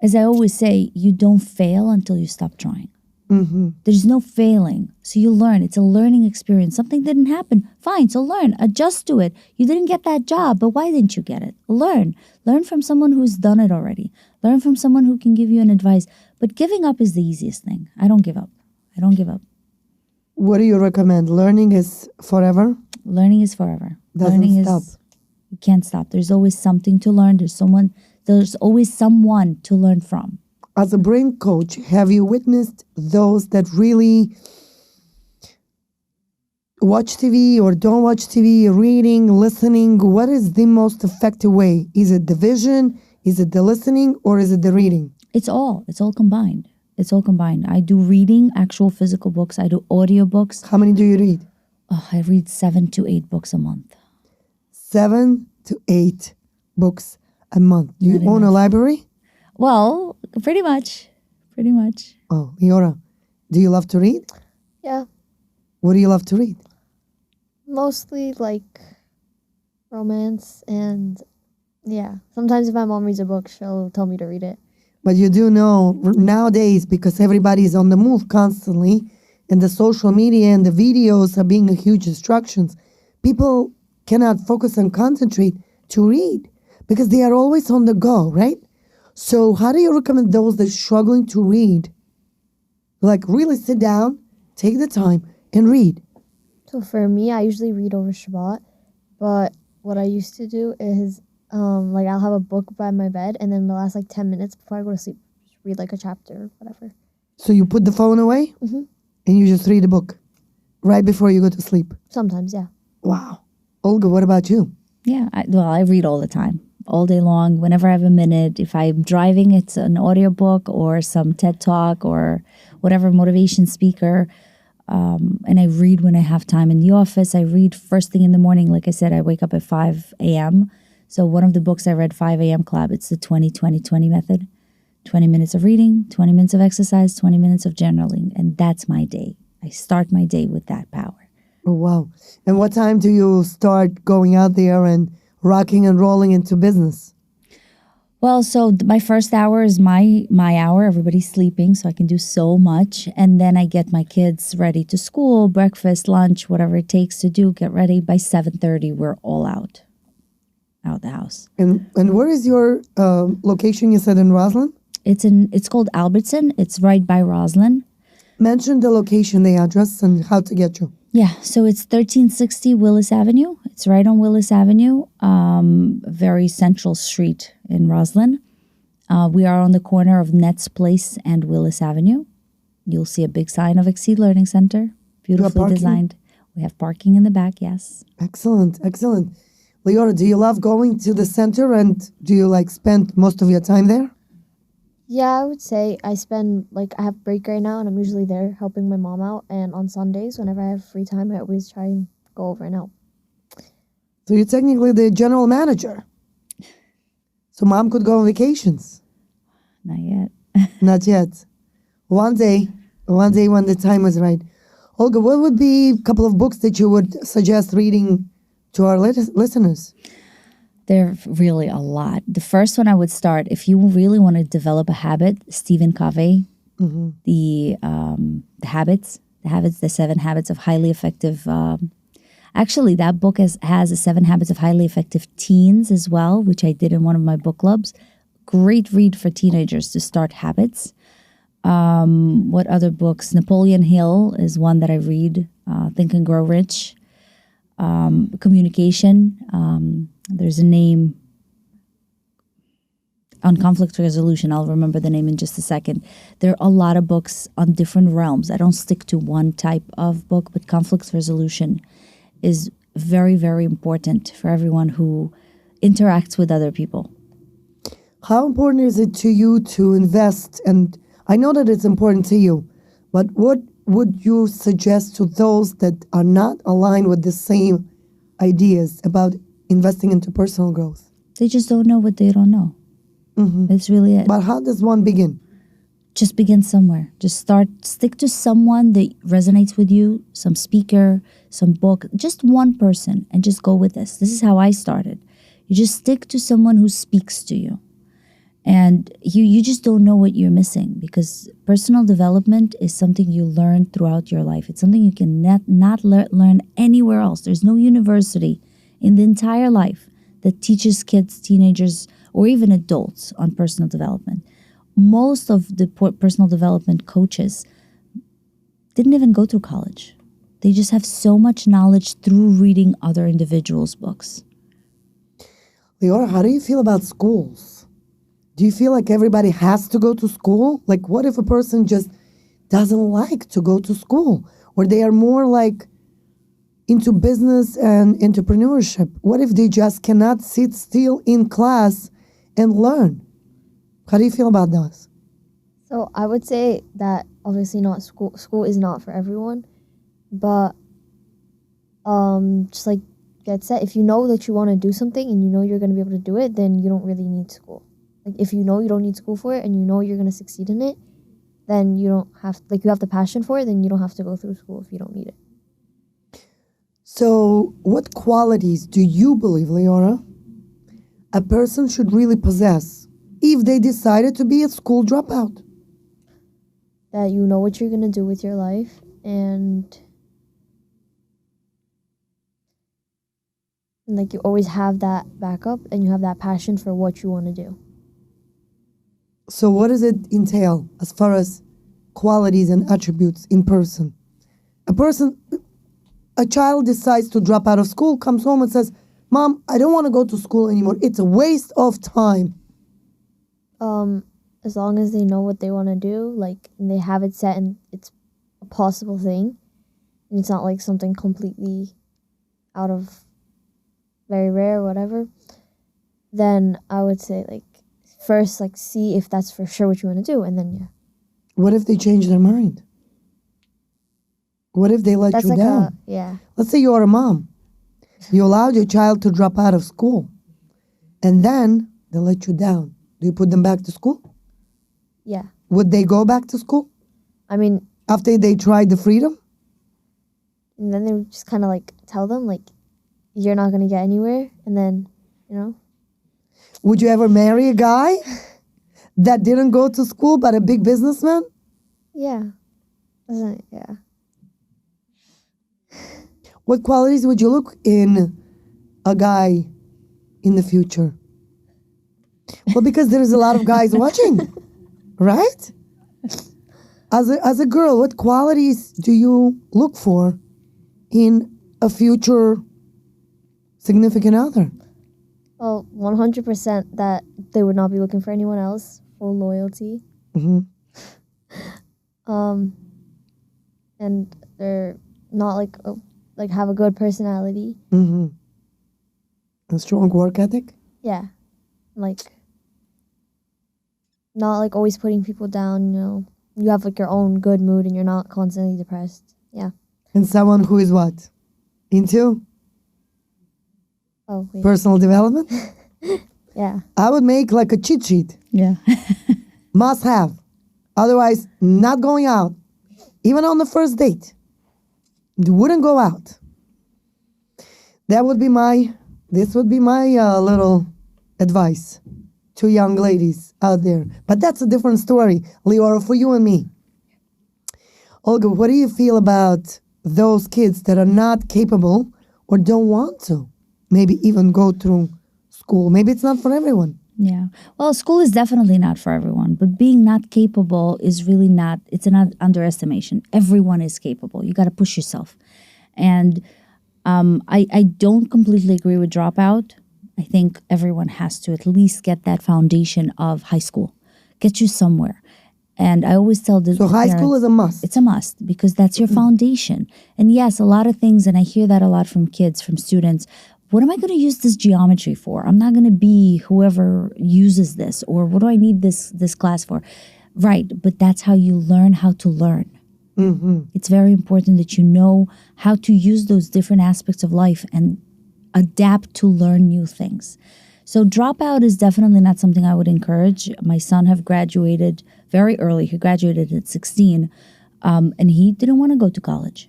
as I always say, you don't fail until you stop trying. There's no failing. So you learn. It's a learning experience. Something didn't happen. Fine. So learn. Adjust to it. You didn't get that job, but why didn't you get it? Learn. Learn from someone who's done it already. Learn from someone who can give you an advice. But giving up is the easiest thing. I don't give up. I don't give up.
What do you recommend? Learning is forever?
Learning is forever.
Doesn't
Learning
stop.
You can't stop. There's always something to learn. There's always someone to learn from.
As a brain coach, have you witnessed those that really watch TV or don't watch TV, reading, listening? What is the most effective way? Is it the vision? Is it the listening? Or is it the reading?
It's all combined. It's all combined. I do reading, actual physical books. I do audiobooks.
How many do you read?
Oh, I read 7 to 8 books a month.
7 to 8 books a month. Do you own a library?
Well, pretty much. Pretty much.
Oh, Liora, do you love to read?
Yeah,
What do you love to read?
mostly like romance and yeah. Sometimes if my mom reads a book, she'll tell me to read it.
But you do know nowadays, because everybody is on the move constantly, and the social media and the videos are being a huge distractions, people cannot focus and concentrate to read because they are always on the go, right? So how do you recommend those that are struggling to read? Like really sit down, take the time and read.
So for me, I usually read over Shabbat, but what I used to do is like I'll have a book by my bed and then the last like 10 minutes before I go to sleep, just read like a chapter or whatever.
So you put the phone away and you just read a book right before you go to sleep.
Sometimes, yeah.
Wow. Olga, what about you?
Yeah. I read all the time. All day long, whenever I have a minute. If I'm driving, it's an audiobook or some TED Talk or whatever motivation speaker. And I read when I have time in the office. I read first thing in the morning. Like I said, I wake up at 5 a.m. So one of the books I read, 5 a.m. Club, it's the 20-20-20 method. 20 minutes of reading, 20 minutes of exercise, 20 minutes of journaling. And that's my day. I start my day with that power.
Oh, wow. And what time do you start going out there and rocking and rolling into business?
Well, so my first hour is my hour. Everybody's sleeping, so I can do so much. And then I get my kids ready to school, breakfast, lunch, whatever it takes to do, get ready. By 7:30, we're all out the house.
And where is your location? You said in Roslyn?
It's called Albertson. It's right by Roslyn.
Mention the location, the address, and how to get you.
Yeah, so it's 1360 Willis Avenue. It's right on Willis Avenue, very central street in Roslyn. We are on the corner of Nets Place and Willis Avenue. You'll see a big sign of Exceed Learning Center, beautifully
parking?
designed. We have parking in the back, yes.
Excellent, excellent. Liora, do you love going to the center and do you spend most of your time there?
Yeah, I would say I spend, I have break right now and I'm usually there helping my mom out. And on Sundays, whenever I have free time, I always try and go over and help.
So you're technically the general manager. So mom could go on vacations.
Not yet.
Not yet. One day when the time is right. Olga, what would be a couple of books that you would suggest reading to our listeners?
There are really a lot. The first one I would start, if you really want to develop a habit, Stephen Covey, the habits, the 7 habits of highly effective. Actually, that book has the 7 habits of highly effective teens as well, which I did in one of my book clubs. Great read for teenagers to start habits. What other books? Napoleon Hill is one that I read. Think and Grow Rich. Communication. There's a name on conflict resolution. I'll remember the name in just a second. There are a lot of books on different realms. I don't stick to one type of book, but conflict resolution is very, very important for everyone who interacts with other people.
How important is it to you to invest? And I know that it's important to you, but what would you suggest to those that are not aligned with the same ideas about investing into personal growth?
They just don't know what they don't know. That's really it.
But how does one begin?
Just begin somewhere. Just stick to someone that resonates with you, some speaker, some book, just one person, and just go with this. This is how I started. You just stick to someone who speaks to you. And you just don't know what you're missing, because personal development is something you learn throughout your life. It's something you can not learn anywhere else. There's no university in the entire life that teaches kids, teenagers, or even adults on personal development. Most of the personal development coaches didn't even go through college. They just have so much knowledge through reading other individuals' books.
Liora, how do you feel about schools? Do you feel like everybody has to go to school? Like, what if a person just doesn't like to go to school? Or they are more like into business and entrepreneurship? What if they just cannot sit still in class and learn? How do you feel about this?
So I would say that obviously not school. School is not for everyone, but just like get set. If you know that you want to do something and you know you're going to be able to do it, then you don't really need school. Like if you know you don't need school for it and you know you're going to succeed in it, then you don't have, like you have the passion for it, then you don't have to go through school if you don't need it.
So what qualities do you believe, Liora, a person should really possess if they decided to be a school dropout?
That you know what you're going to do with your life, and like you always have that backup and you have that passion for what you want to do.
So what does it entail as far as qualities and attributes in person? A child decides to drop out of school, comes home and says, Mom, I don't want to go to school anymore. It's a waste of time.
As long as they know what they want to do, like, and they have it set and it's a possible thing, and it's not like something completely out of very rare or whatever, then I would say, like, first, like, see if that's for sure what you want to do, and then, yeah.
What if they change their mind? What if they let
That's
you
like
down?
yeah.
Let's say you're a mom. You allowed your child to drop out of school, and then they let you down. Do you put them back to school?
Yeah.
Would they go back to school
I mean,
after they tried the freedom?
and then they would just kind of, like, tell them, like, you're not going to get anywhere, and then, you know.
Would you ever marry a guy that didn't go to school but a big businessman?
Yeah. Yeah.
What qualities would you look in a guy in the future? Well, because there's a lot of guys watching, right? As a girl, what qualities do you look for in a future significant other?
Well, 100% that they would not be looking for anyone else. Full loyalty.
Mm-hmm.
And they're not like have a good personality.
Mm-hmm. A strong work ethic?
Yeah. Like, not like always putting people down, you know. You have like your own good mood and you're not constantly depressed. Yeah.
And someone who is what? Into
Oh, wait.
personal development?
Yeah.
I would make like a cheat sheet.
Yeah.
Must have. Otherwise, not going out. Even on the first date. You wouldn't go out. This would be my little advice to young ladies out there. But that's a different story, Liora, for you and me. Olga, what do you feel about those kids that are not capable or don't want to maybe even go through school? Maybe it's not for everyone.
Yeah. Well, school is definitely not for everyone, but being not capable is really not, it's an underestimation. Everyone is capable. You got to push yourself. And I don't completely agree with dropout. I think everyone has to at least get that foundation of high school, get you somewhere. And I always tell the
So high school is a must.
It's a must because that's your foundation. And yes, a lot of things, and I hear that a lot from kids, from students. What am I going to use this geometry for? I'm not going to be whoever uses this, or what do I need this class for? Right, but that's how you learn how to learn.
Mm-hmm.
It's very important that you know how to use those different aspects of life and adapt to learn new things. So dropout is definitely not something I would encourage. My son have graduated very early. He graduated at 16, and he didn't want to go to college.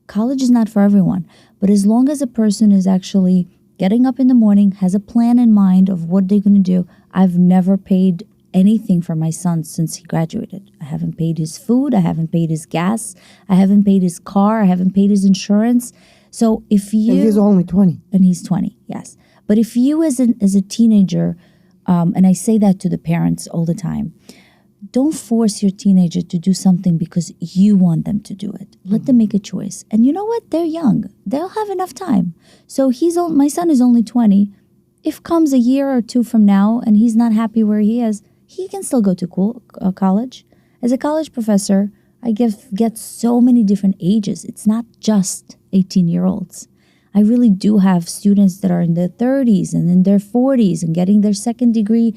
College is not for everyone, but as long as a person is actually getting up in the morning, has a plan in mind of what they're going to do, I've never paid anything for my son since he graduated. I haven't paid his food. I haven't paid his gas. I haven't paid his car. I haven't paid his insurance. So if you...
And he's only 20.
And he's 20, yes. But if you as a teenager, and I say that to the parents all the time, don't force your teenager to do something because you want them to do it. Let them make a choice. And you know what? They're young. They'll have enough time. So my son is only 20. If comes a year or two from now and he's not happy where he is, he can still go to college. As a college professor, I get so many different ages. It's not just 18-year-olds. I really do have students that are in their 30s and in their 40s and getting their second degree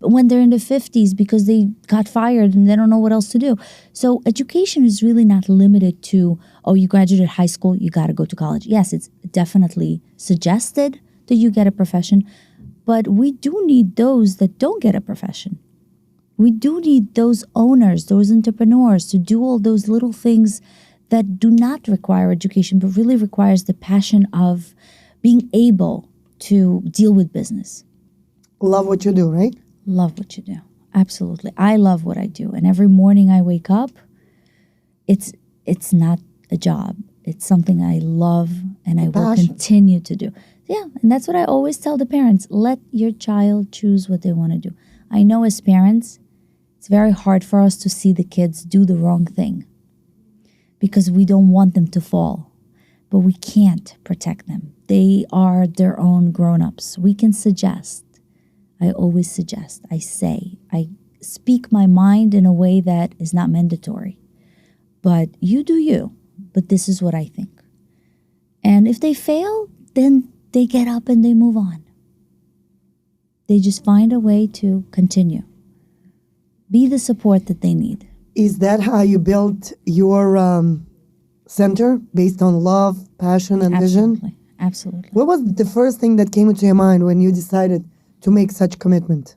when they're in their 50s because they got fired and they don't know what else to do. So education is really not limited to, oh, you graduated high school, you got to go to college. Yes, it's definitely suggested that you get a profession, but we do need those that don't get a profession. We do need those owners, those entrepreneurs to do all those little things that do not require education, but really requires the passion of being able to deal with business.
Love what you do, right?
Love what you do. Absolutely. I love what I do. And every morning I wake up, it's not a job. It's something I love and I will continue to do. Yeah, and that's what I always tell the parents. Let your child choose what they want to do. I know as parents, it's very hard for us to see the kids do the wrong thing because we don't want them to fall, but we can't protect them. They are their own grown-ups. We can suggest. I always suggest. I speak my mind in a way that is not mandatory. But you do you. But this is what I think. And if they fail, then they get up and they move on. They just find a way to continue. Be the support that they need.
Is that how you built your center, based on love, passion, and vision?
Absolutely.
What was the first thing that came into your mind when you decided to make such commitment?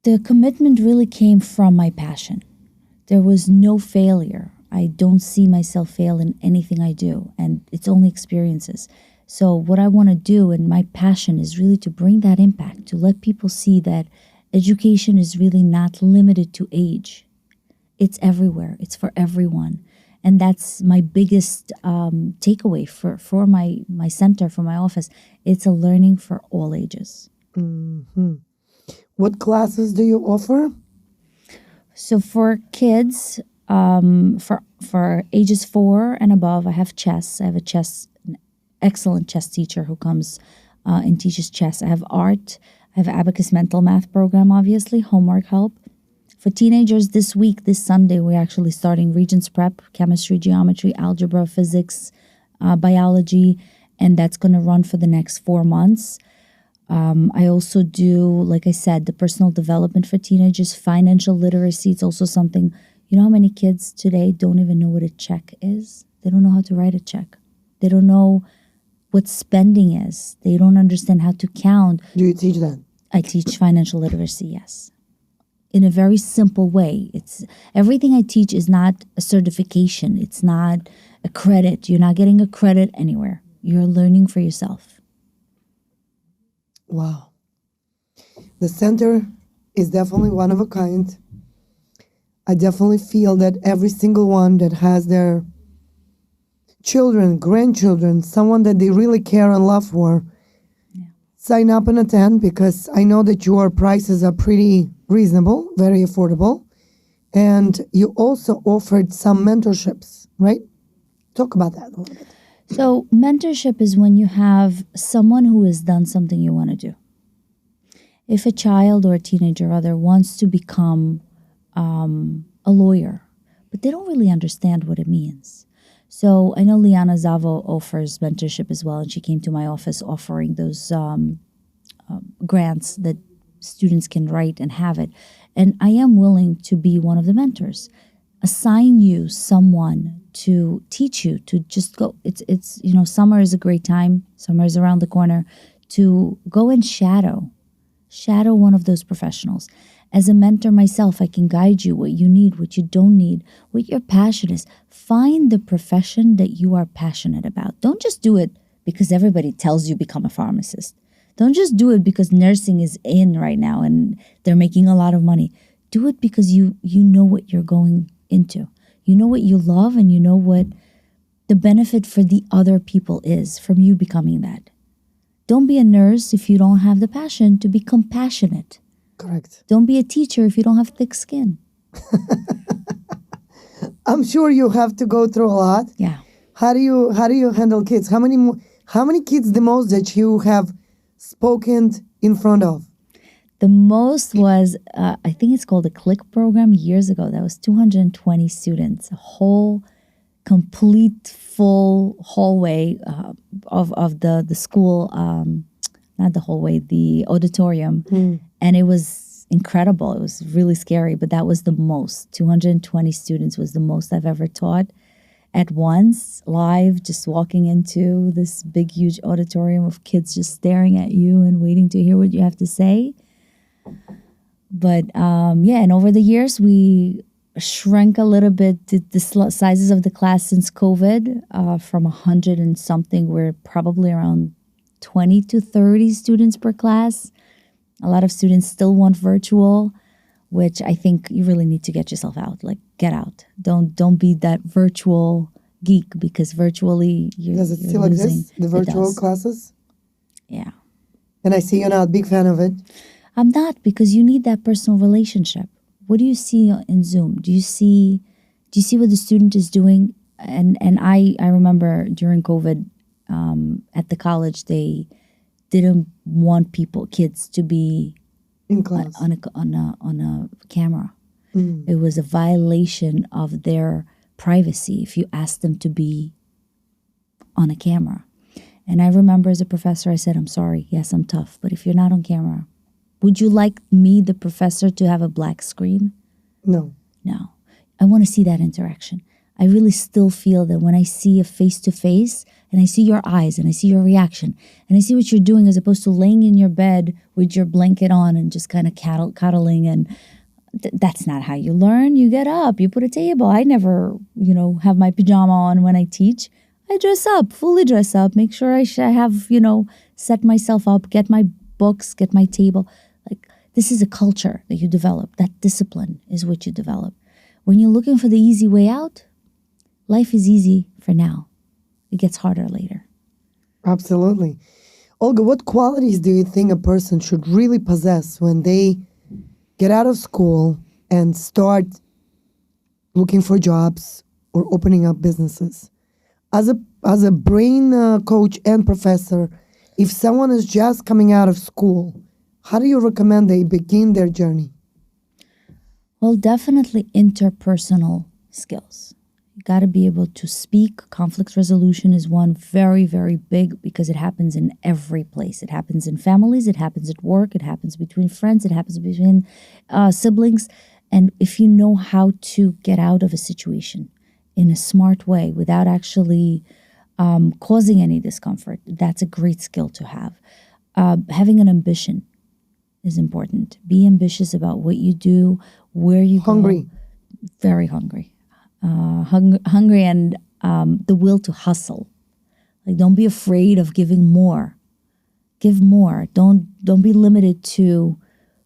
The commitment really came from my passion. There was no failure. I don't see myself fail in anything I do, and it's only experiences. So what I want to do, and my passion is really to bring that impact, to let people see that education is really not limited to age. It's everywhere. It's for everyone. And that's my biggest takeaway for my center, for my office. It's a learning for all ages.
Mm-hmm. What classes do you offer?
So for kids, for ages 4 and above, I have chess. I have an excellent chess teacher who comes and teaches chess. I have art. I have abacus mental math program, obviously, homework help. For teenagers this week, this Sunday, we're actually starting Regents Prep, chemistry, geometry, algebra, physics, biology, and that's going to run for the next 4 months. I also do, like I said, the personal development for teenagers, financial literacy. It's also something, you know how many kids today don't even know what a check is? They don't know how to write a check. They don't know what spending is. They don't understand how to count.
Do you teach that?
I teach financial literacy, yes. In a very simple way. It's everything I teach is not a certification. It's not a credit. You're not getting a credit anywhere. You're learning for yourself.
Wow. The center is definitely one of a kind. I definitely feel that every single one that has their children, grandchildren, someone that they really care and love for, sign up and attend, because I know that your prices are pretty reasonable, very affordable. And you also offered some mentorships, right? Talk about that a little bit.
So mentorship is when you have someone who has done something you want to do. If a child or a teenager rather wants to become a lawyer, but they don't really understand what it means. So I know Liana Zavo offers mentorship as well, and she came to my office offering those grants that students can write and have it. And I am willing to be one of the mentors. Assign you someone to teach you, to just go. It's summer is a great time. Summer is around the corner to go and shadow one of those professionals. As a mentor myself, I can guide you what you need, what you don't need, what your passion is. Find the profession that you are passionate about. Don't just do it because everybody tells you become a pharmacist. Don't just do it because nursing is in right now and they're making a lot of money. Do it because you know what you're going into. You know what you love and you know what the benefit for the other people is from you becoming that. Don't be a nurse if you don't have the passion to be compassionate.
Correct.
Don't be a teacher if you don't have thick skin.
I'm sure you have to go through a lot.
Yeah.
How do you handle kids? How many kids the most that you have spoken in front of?
The most was, I think it's called a CLICK program years ago. That was 220 students, a whole complete full hallway of the school, not the hallway, the auditorium. And it was incredible. It was really scary, but that was the most. 220 students was the most I've ever taught at once, live, just walking into this big, huge auditorium of kids just staring at you and waiting to hear what you have to say. But and over the years, we shrank a little bit the sizes of the class since COVID from 100 and something. We're probably around 20 to 30 students per class. A lot of students still want virtual, which I think you really need to get yourself out. Like, get out. Don't be that virtual geek, because virtually
Does it still exist, the virtual classes?
Yeah.
And I see you're not a big fan of it.
I'm not, because you need that personal relationship. What do you see in Zoom? Do you see what the student is doing? And I remember during COVID at the college, they didn't want kids to be
in class
on a camera. It was a violation of their privacy if you asked them to be on a camera. And I remember as a professor, I said, I'm sorry, yes, I'm tough, but if you're not on camera, would you like me, the professor, to have a black screen?
No.
No. I want to see that interaction. I really still feel that when I see a face-to-face and I see your eyes and I see your reaction and I see what you're doing, as opposed to laying in your bed with your blanket on and just kind of cuddling, and that's not how you learn. You get up, you put a table. I never, have my pajama on when I teach. I dress up, fully dress up, make sure I have, set myself up, get my books, get my table. Like, this is a culture that you develop. That discipline is what you develop. When you're looking for the easy way out, life is easy for now. It gets harder later.
Absolutely. Olga, what qualities do you think a person should really possess when they get out of school and start looking for jobs or opening up businesses? As a brain coach and professor, if someone is just coming out of school, how do you recommend they begin their journey?
Well, definitely interpersonal skills. You got to be able to speak. Conflict resolution is one, very, very big, because it happens in every place. It happens in families, it happens at work, it happens between friends, it happens between siblings. And if you know how to get out of a situation in a smart way without actually causing any discomfort, that's a great skill to have. Having an ambition is important. Be ambitious about what you do, where you
Hungry.
go. Very hungry. Hungry and the will to hustle. Like, don't be afraid of giving more. Give more. Don't be limited to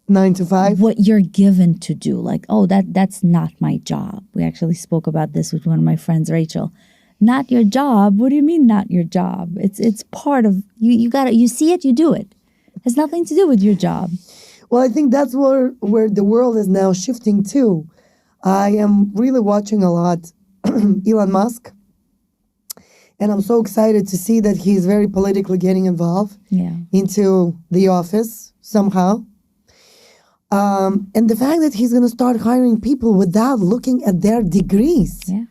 9 to 5.
what you're given to do. Like, oh, that's not my job. We actually spoke about this with one of my friends, Rachel. Not your job? What do you mean not your job? It's part of you. You see it, you do it. It has nothing to do with your job.
Well, I think that's where the world is now shifting to. I am really watching a lot Elon Musk, and I'm so excited to see that he's very politically getting involved into the office somehow. And the fact that he's going to start hiring people without looking at their degrees.
Yeah.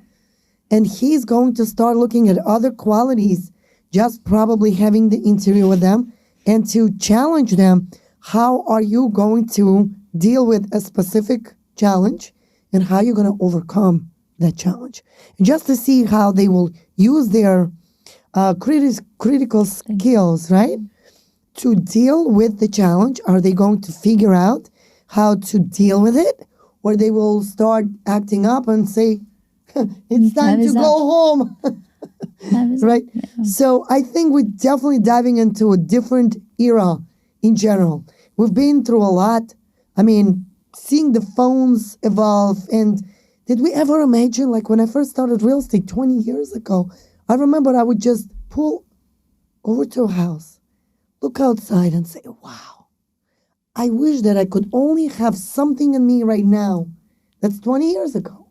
And he's going to start looking at other qualities, just probably having the interview with them and to challenge them. How are you going to deal with a specific challenge and how you're going to overcome that challenge? And just to see how they will use their critical skills, right, to deal with the challenge. Are they going to figure out how to deal with it? Or they will start acting up and say, it's time to go home. Right? Yeah. So I think we're definitely diving into a different era in general. We've been through a lot. I mean, seeing the phones evolve. And did we ever imagine, like when I first started real estate 20 years ago, I remember I would just pull over to a house, look outside and say, wow, I wish that I could only have something in me right now that's 20 years ago,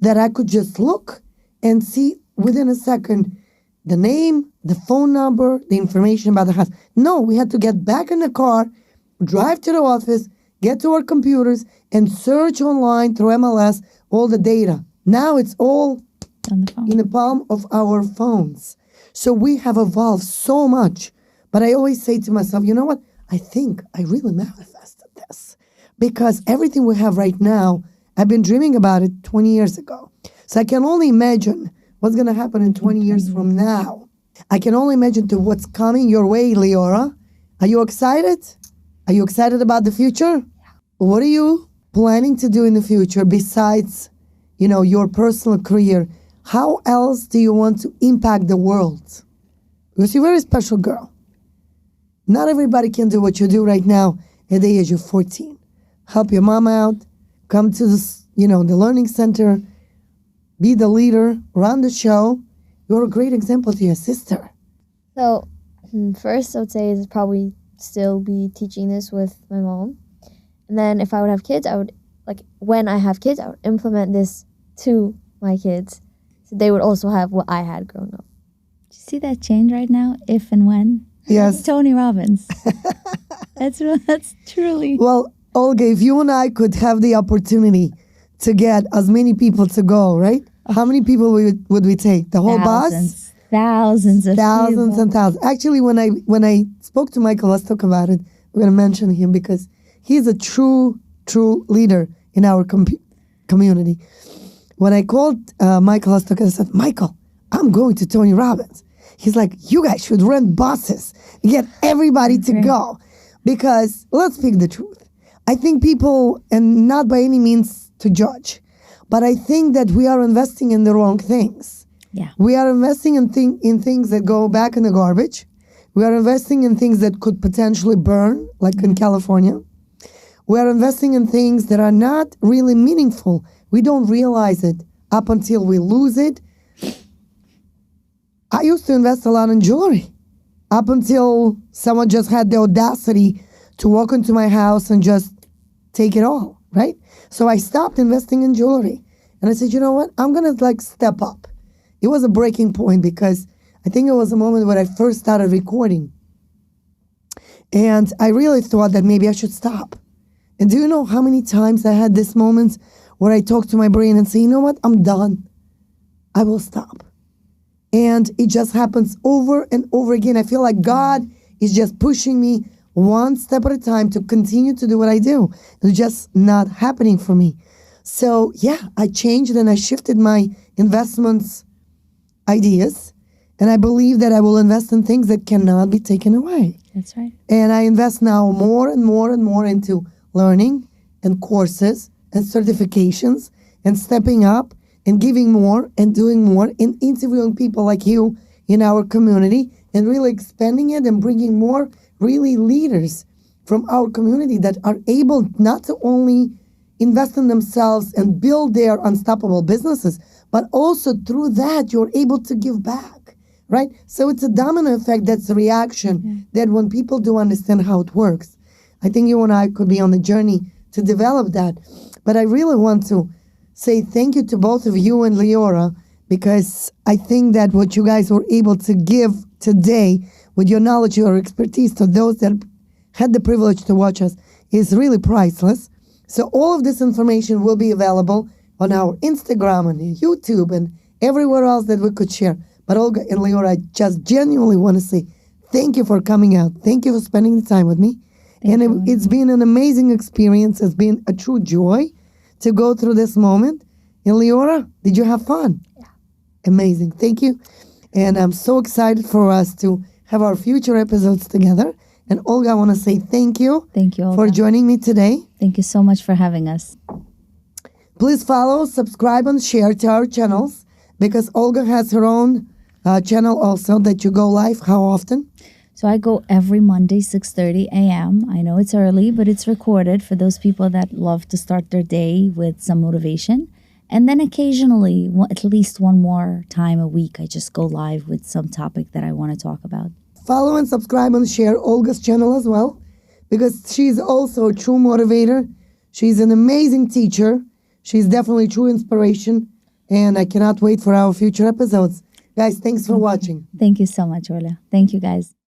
that I could just look and see within a second the name, the phone number, the information about the house. No, we had to get back in the car, drive to the office, get to our computers, and search online through MLS all the data. Now it's all
On the phone.
in the palm of our phones. So we have evolved so much. But I always say to myself, you know what? I think I really manifested this. Because everything we have right now, I've been dreaming about it 20 years ago. So I can only imagine what's going to happen in 20 years from now. I can only imagine to what's coming your way, Liora. Are you excited? Are you excited about the future? What are you planning to do in the future besides, your personal career? How else do you want to impact the world? Because you're a very special girl. Not everybody can do what you do right now at the age of 14. Help your mom out, come to this, the learning center, be the leader, run the show. You're a great example to your sister.
So, first I would say is probably still be teaching this with my mom. And then if I would have kids, when I have kids, I would implement this to my kids. So they would also have what I had growing up.
Do you see that change right now? If and when?
Yes.
Tony Robbins. That's truly.
Well, Olga, if you and I could have the opportunity to get as many people to go, right? How many people would we take? The whole bus?
Thousands of
Thousands
people.
and thousands. Actually, when I spoke to Michael, let's talk about it. We're going to mention him because he's a true leader in our community. When I called Michael Hostok, I said, Michael, I'm going to Tony Robbins. He's like, you guys should rent buses and get everybody to go. Because let's speak the truth. I think people, and not by any means to judge, but I think that we are investing in the wrong things.
Yeah.
We are investing in things that go back in the garbage. We are investing in things that could potentially burn, like in California. We are investing in things that are not really meaningful. We don't realize it up until we lose it. I used to invest a lot in jewelry up until someone just had the audacity to walk into my house and just take it all, right? So I stopped investing in jewelry. And I said, you know what? I'm going to step up. It was a breaking point because I think it was a moment when I first started recording. And I really thought that maybe I should stop. And do you know how many times I had these moments where I talk to my brain and say, you know what? I'm done. I will stop. And it just happens over and over again. I feel like God is just pushing me one step at a time to continue to do what I do. It's just not happening for me. So yeah, I changed and I shifted my investments ideas. And I believe that I will invest in things that cannot be taken away.
That's right.
And I invest now more and more and more into learning and courses and certifications and stepping up and giving more and doing more and interviewing people like you in our community and really expanding it and bringing more really leaders from our community that are able not to only invest in themselves and build their unstoppable businesses, but also through that you're able to give back, right? So it's a domino effect. That's a reaction that when people do understand how it works, I think you and I could be on the journey to develop that. But I really want to say thank you to both of you and Liora, because I think that what you guys were able to give today with your knowledge, your expertise to those that had the privilege to watch us is really priceless. So all of this information will be available on our Instagram and YouTube and everywhere else that we could share. But Olga and Liora, I just genuinely want to say thank you for coming out. Thank you for spending the time with me. It's been an amazing experience. It's been a true joy to go through this moment. And Liora, did you have fun?
Yeah.
Amazing. Thank you. And I'm so excited for us to have our future episodes together. And Olga, I want to say thank you.
Thank you, Olga.
For joining me today.
Thank you so much for having us.
Please follow, subscribe, and share to our channels because Olga has her own channel also that you go live. How often?
So I go every Monday, 6:30 a.m. I know it's early, but it's recorded for those people that love to start their day with some motivation. And then occasionally, at least one more time a week, I just go live with some topic that I want to talk about.
Follow and subscribe and share Olga's channel as well, because she's also a true motivator. She's an amazing teacher. She's definitely true inspiration. And I cannot wait for our future episodes. Guys, thanks for watching.
Thank you so much, Ola. Thank you, guys.